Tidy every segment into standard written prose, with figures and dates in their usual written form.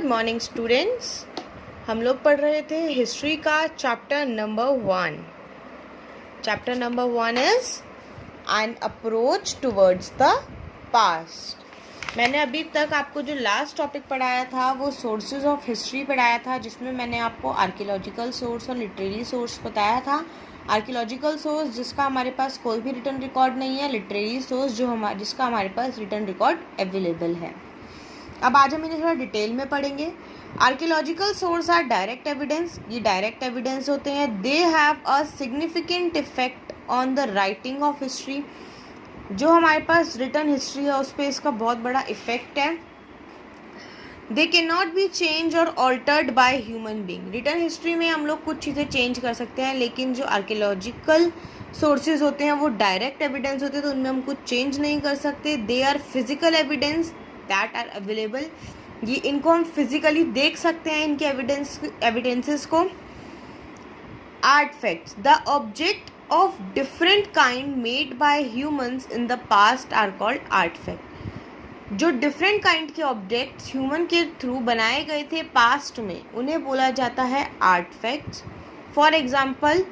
Good morning students. हम लोग पढ़ रहे थे हिस्ट्री का chapter number 1। Chapter number 1 is an approach towards the past. मैंने अभी तक आपको जो लास्ट टॉपिक पढ़ाया था वो सोर्सेज ऑफ हिस्ट्री पढ़ाया था, जिसमें मैंने आपको आर्कियोलॉजिकल सोर्स और लिटरेरी सोर्स बताया था। आर्कियोलॉजिकल सोर्स जिसका हमारे पास कोई भी रिटन रिकॉर्ड नहीं है, लिटरेरी सोर्स जिसका हमारे पास रिटन रिकॉर्ड अवेलेबल है। अब आज हम इन्हें थोड़ा डिटेल में पढ़ेंगे। Archaeological source are direct evidence. ये डायरेक्ट एविडेंस होते हैं। They have a significant effect on the writing of history. जो हमारे पास रिटन हिस्ट्री है उस पर इसका बहुत बड़ा इफेक्ट है। They can not be change और altered by human being. Written history में हम लोग कुछ चीज़ें चेंज कर सकते हैं, लेकिन जो आर्कियोलॉजिकल सोर्सेज होते हैं वो डायरेक्ट एविडेंस होते हैं, तो उनमें हम कुछ चेंज नहीं कर सकते। They are physical evidence that are available. ये इनको हम फिजिकली देख सकते हैं, इनके एविडेंसेस को। Artifacts, the object of different kind made by humans in the past are called artifact. जो डिफरेंट काइंड के ऑब्जेक्ट्स ह्यूमन के थ्रू बनाए गए थे पास्ट में, उन्हें बोला जाता है आर्टफैक्ट्स। फॉर एग्जाम्पल,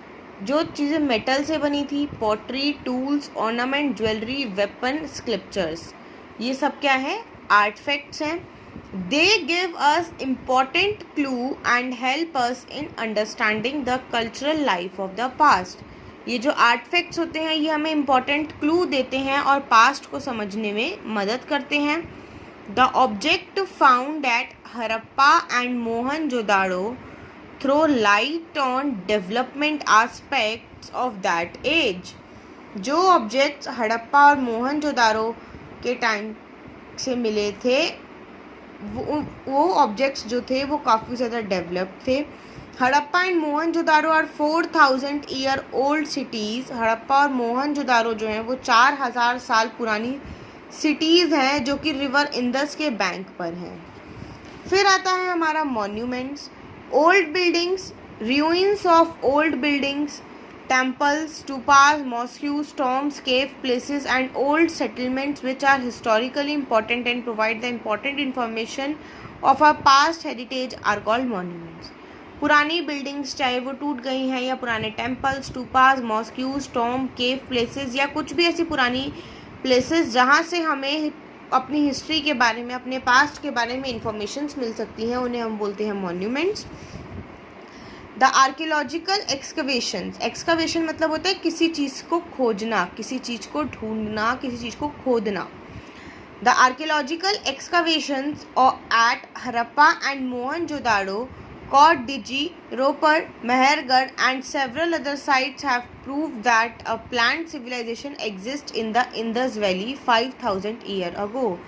जो चीज़ें मेटल से बनी थी, pottery, tools, ornament, jewellery, weapon, sculptures, ये सब क्या है? आर्टफैक्ट्स हैं। They give us important clue and help us in understanding the cultural life of the past. ये जो आर्टफैक्ट्स होते हैं ये हमें इम्पॉर्टेंट क्लू देते हैं और पास्ट को समझने में मदद करते हैं। The object found at Harappa and Mohenjodaro throw light on development aspects of that age. जो ऑब्जेक्ट्स हड़प्पा और मोहनजोदाड़ो के टाइम से मिले थे वो ऑब्जेक्ट्स जो थे वो काफ़ी ज़्यादा डेवलप थे। Harappa and Mohenjodaro are 4000 year old cities. Harappa और मोहनजोदाड़ो जो हैं वो 4000 साल पुरानी सिटीज़ हैं जो कि रिवर इंदस के बैंक पर हैं। फिर आता है हमारा monuments. Old buildings, ruins of old buildings, temples, stupas, mosques, tombs, cave places and old settlements which are historically important and provide the important information of our past heritage are called monuments. पुरानी buildings चाहे वो टूट गई हैं या पुराने temples, stupas, मॉस्क्यूज, Tom, केव places या कुछ भी ऐसी पुरानी प्लेसेस जहाँ से हमें अपनी हिस्ट्री के बारे में, अपने पास्ट के बारे में इंफॉर्मेशंस मिल सकती हैं, उन्हें हम बोलते हैं monuments. The archaeological excavations. Excavation मतलब होता है किसी चीज़ को खोजना, किसी चीज़ को ढूंढना, किसी चीज़ को खोदना। The archaeological excavations at Harappa and Mohenjodaro, Kotdiji, Ropar, Mehrgarh and several other sites have proved that a plant civilization exist in the Indus valley 5000 year ago.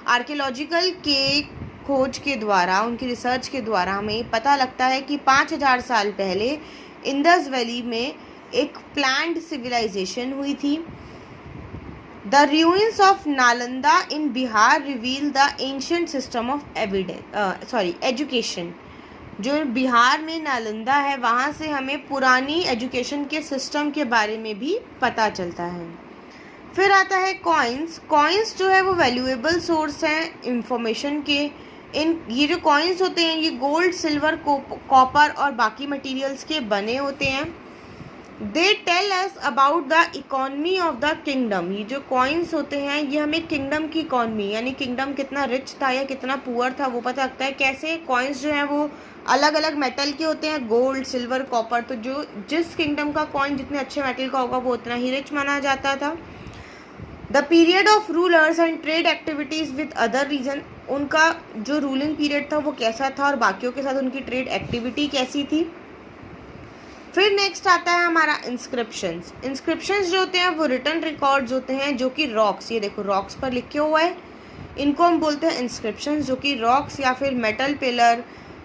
Archaeological के खोज के द्वारा, उनकी रिसर्च के द्वारा हमें पता लगता है कि 5000 साल पहले इंदस वैली में एक प्लांट सिविलाइजेशन हुई थी। The ruins of Nalanda in Bihar reveal the ancient system of education. जो बिहार में नालंदा है वहाँ से हमें पुरानी एजुकेशन के सिस्टम के बारे में भी पता चलता है। फिर आता है कॉइन्स। कॉइन्स जो है वो वैल्यूएबल सोर्स हैं इंफॉर्मेशन के। ये जो कॉइन्स होते हैं ये गोल्ड, सिल्वर, कॉपर और बाकी मटेरियल्स के बने होते हैं। They tell us about the economy of the kingdom. ये जो कॉइन्स होते हैं ये हमें किंगडम की इकोनॉमी, यानी किंगडम कितना रिच था या कितना पुअर था वो पता लगता है। कैसे? कॉइन्स जो हैं वो अलग अलग मेटल के होते हैं, गोल्ड, सिल्वर, कॉपर। तो जो जिस किंगडम का कॉइन जितने अच्छे मेटल का होगा वो उतना ही रिच माना जाता था। The period of rulers and trade activities with other region. उनका जो रूलिंग पीरियड था वो कैसा था और बाकियों के साथ उनकी ट्रेड एक्टिविटी कैसी थी। फिर नेक्स्ट आता है हमारा इंस्क्रिप्शंस। इंस्क्रिप्शंस जो होते हैं वो रिटन रिकॉर्ड्स होते हैं जो कि रॉक्स, ये देखो रॉक्स पर लिखे हुआ है, इनको हम बोलते हैं इंस्क्रिप्शंस, जो कि रॉक्स या फिर मेटल पिलर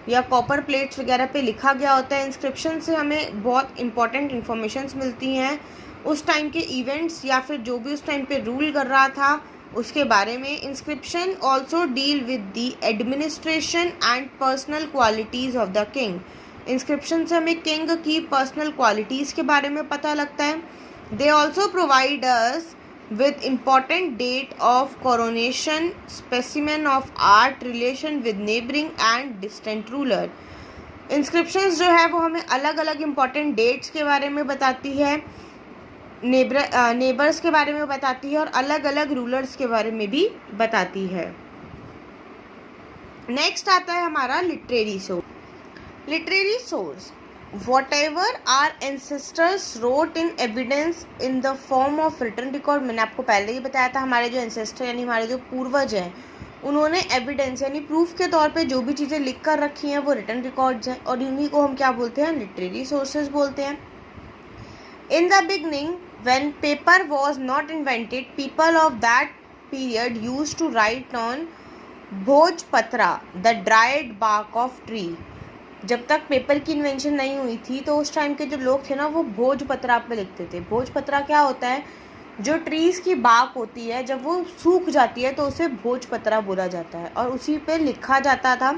या कॉपर प्लेट्स वगैरह पे लिखा गया होता है। इंस्क्रिप्शन से हमें बहुत इंपॉर्टेंट इन्फॉर्मेशंस मिलती हैं उस टाइम के इवेंट्स या फिर जो भी उस टाइम पे रूल कर रहा था उसके बारे में। Inscription also deal with the administration and personal qualities of the king. Inscription से हमें किंग की पर्सनल क्वालिटीज़ के बारे में पता लगता है। They also provide us with important date of coronation, specimen of art, relation with neighboring and distant ruler. Inscriptions जो है वो हमें अलग अलग इम्पॉर्टेंट डेट्स के बारे में बताती है, नेबर्स के बारे में बताती है और अलग अलग रूलर्स के बारे में भी बताती है. नेक्स्ट आता है हमारा literary source. Literary source, whatever our ancestors wrote in evidence in the form of written record. मैंने आपको पहले ही बताया था, हमारे जो एंसेस्टर यानी हमारे जो पूर्वज हैं उन्होंने एविडेंस यानी प्रूफ के तौर पे जो भी चीज़ें लिख कर रखी हैं वो रिटन रिकॉर्ड्स हैं और इन्हीं को हम क्या बोलते हैं, लिटरेरी सोर्सेज बोलते हैं. In the beginning when paper was not invented, people of that period used to write on bhojpatra, the dried bark of tree. जब तक पेपर की इन्वेंशन नहीं हुई थी तो उस टाइम के जो लोग थे ना वो भोजपत्रा पे लिखते थे. भोजपत्रा क्या होता है, जो ट्रीज़ की बाक होती है जब वो सूख जाती है तो उसे भोजपत्रा बोला जाता है और उसी पे लिखा जाता था.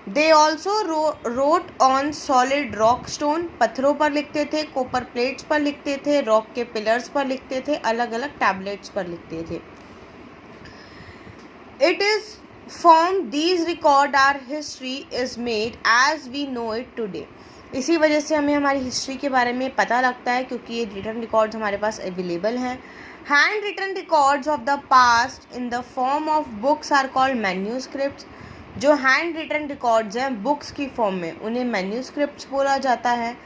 They also wrote on solid rock stone, पत्थरों पर लिखते थे, कॉपर प्लेट्स पर लिखते थे, रॉक के पिलर्स पर लिखते थे, अलग अलग टैबलेट्स पर लिखते थे. It is from these record our history is made as we know it today. इसी वजह से हमें हमारी हिस्ट्री के बारे में पता लगता है क्योंकि ये रिटन रिकॉर्ड्स हमारे पास अवेलेबल हैं. Hand written records of the past in the form of books are called manuscripts. जो हैंड रिटन रिकॉर्ड्स हैं बुक्स की फॉर्म में उन्हें मैन्यूस्क्रिप्ट्स बोला जाता है.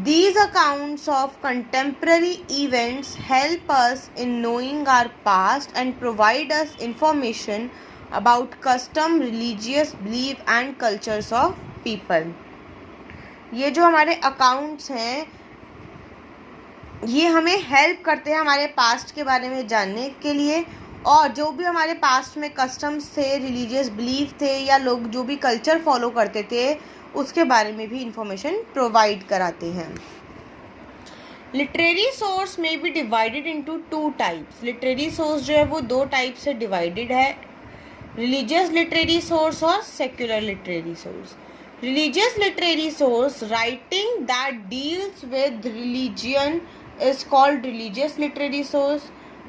These accounts of contemporary events help us in knowing our past and provide us information about custom, religious belief and cultures of people. ये जो हमारे अकाउंट्स हैं ये हमें हेल्प करते हैं हमारे पास्ट के बारे में जानने के लिए और जो भी हमारे पास्ट में कस्टम्स थे, रिलीजियस बिलीफ थे या लोग जो भी कल्चर फॉलो करते थे उसके बारे में भी इंफॉर्मेशन प्रोवाइड कराते हैं. लिटरेरी सोर्स में be divided into 2 types. Literary source जो है वो 2 टाइप से डिवाइडेड है, रिलीजियस लिटरेरी सोर्स और secular literary source. Religious literary source, writing that deals with religion is called religious literary source.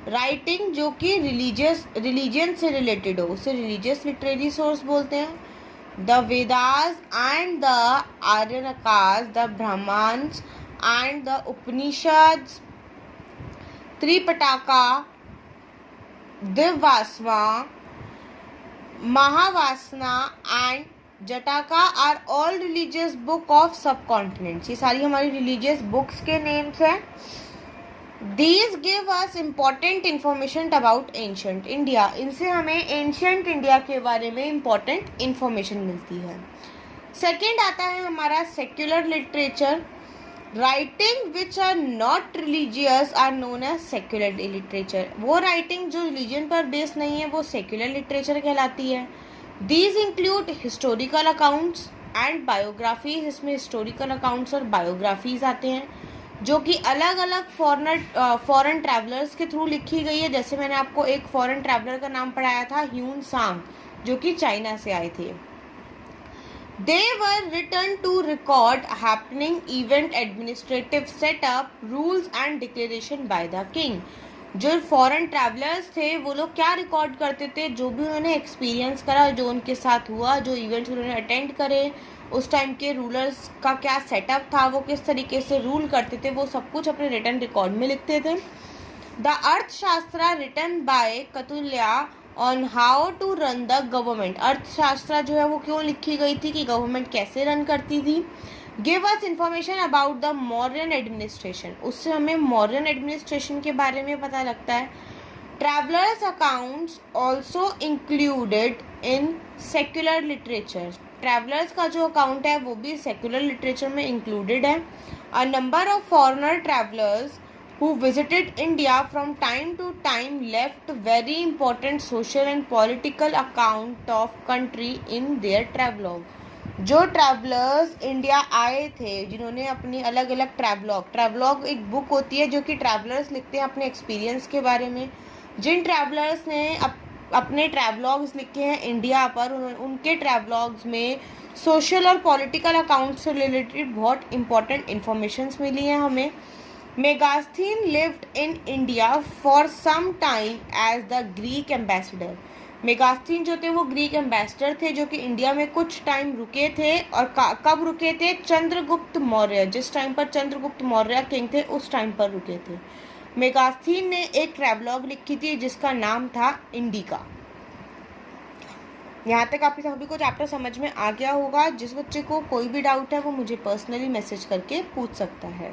Writing जो कि रिलीजियन से रिलेटेड हो उसे रिलीजियस लिटरेरी सोर्स बोलते हैं. The Vedas and the Aranyakas, the Brahmanas and the Upanishads, Tripitaka, Divyavadana, Mahavamsa and Jataka are all religious book of subcontinents. ये सारी हमारी रिलीजियस बुक्स के नेम्स हैं. These give us important information about ancient India. इनसे हमें एंशियंट इंडिया के बारे में इम्पॉर्टेंट इंफॉर्मेशन मिलती है. सेकेंड आता है हमारा secular literature. Writing which are not religious are known as secular literature. वो राइटिंग जो रिलीजन पर बेस्ड नहीं है वो सेक्युलर लिटरेचर कहलाती है. These include historical accounts and biographies. इसमें हिस्टोरिकल अकाउंट्स और बायोग्राफीज आते हैं जो कि अलग अलग फॉरेन ट्रैवलर्स के थ्रू लिखी गई है. जैसे मैंने आपको एक फॉरेन ट्रैवलर का नाम पढ़ाया था, ह्यून सांग, जो कि चाइना से आए थे. They were written to record happening event, administrative setup, rules and declaration by the king. जो फॉरेन ट्रैवलर्स थे वो लोग क्या रिकॉर्ड करते थे, जो भी उन्होंने एक्सपीरियंस करा, जो उनके साथ हुआ, जो इवेंट्स उन्होंने अटेंड करे, उस टाइम के रूलर्स का क्या सेटअप था, वो किस तरीके से रूल करते थे, वो सब कुछ अपने रिटन रिकॉर्ड में लिखते थे. The Arthashastra written by Kautilya on how to run the government. Arthashastra जो है वो क्यों लिखी गई थी कि गवर्नमेंट कैसे रन करती थी. Give us information about the modern administration. उससे हमें मॉडर्न एडमिनिस्ट्रेशन के बारे में पता लगता है. Travellers accounts also included in secular literature. Travellers का जो अकाउंट है वो भी सेक्युलर लिटरेचर में इंक्लूडेड है. A number of foreigner travellers who visited India from time to time left very important social and political account of country in their travelogue. जो travellers India आए थे जिन्होंने अपनी अलग अलग ट्रैवलॉग एक बुक होती है जो कि ट्रैवलर्स लिखते हैं अपने एक्सपीरियंस के बारे में. जिन ट्रैवलर्स ने अपने ट्रैवलॉग्स लिखे हैं इंडिया पर, उनके ट्रैवलॉग्स में सोशल और पॉलिटिकल अकाउंट से रिलेटेड बहुत इंपॉर्टेंट इन्फॉर्मेशंस मिली हैं हमें. Megasthenes lived in India for some time as the Greek ambassador. Megasthenes जो थे वो ग्रीक एम्बेसडर थे जो कि इंडिया में कुछ टाइम रुके थे। और कब रुके थे? चंद्रगुप्त मौर्य, जिस टाइम पर चंद्रगुप्त मौर्य किंग थे उस टाइम पर रुके थे। मेगास्थीन ने एक ट्रैवलॉग लिखी थी जिसका नाम था इंडिका। यहाँ तक आपके सभी को चैप्टर समझ में आ गया होगा। जिस बच्चे को कोई भी डाउट है वो मुझे पर्सनली मैसेज करके पूछ सकता है।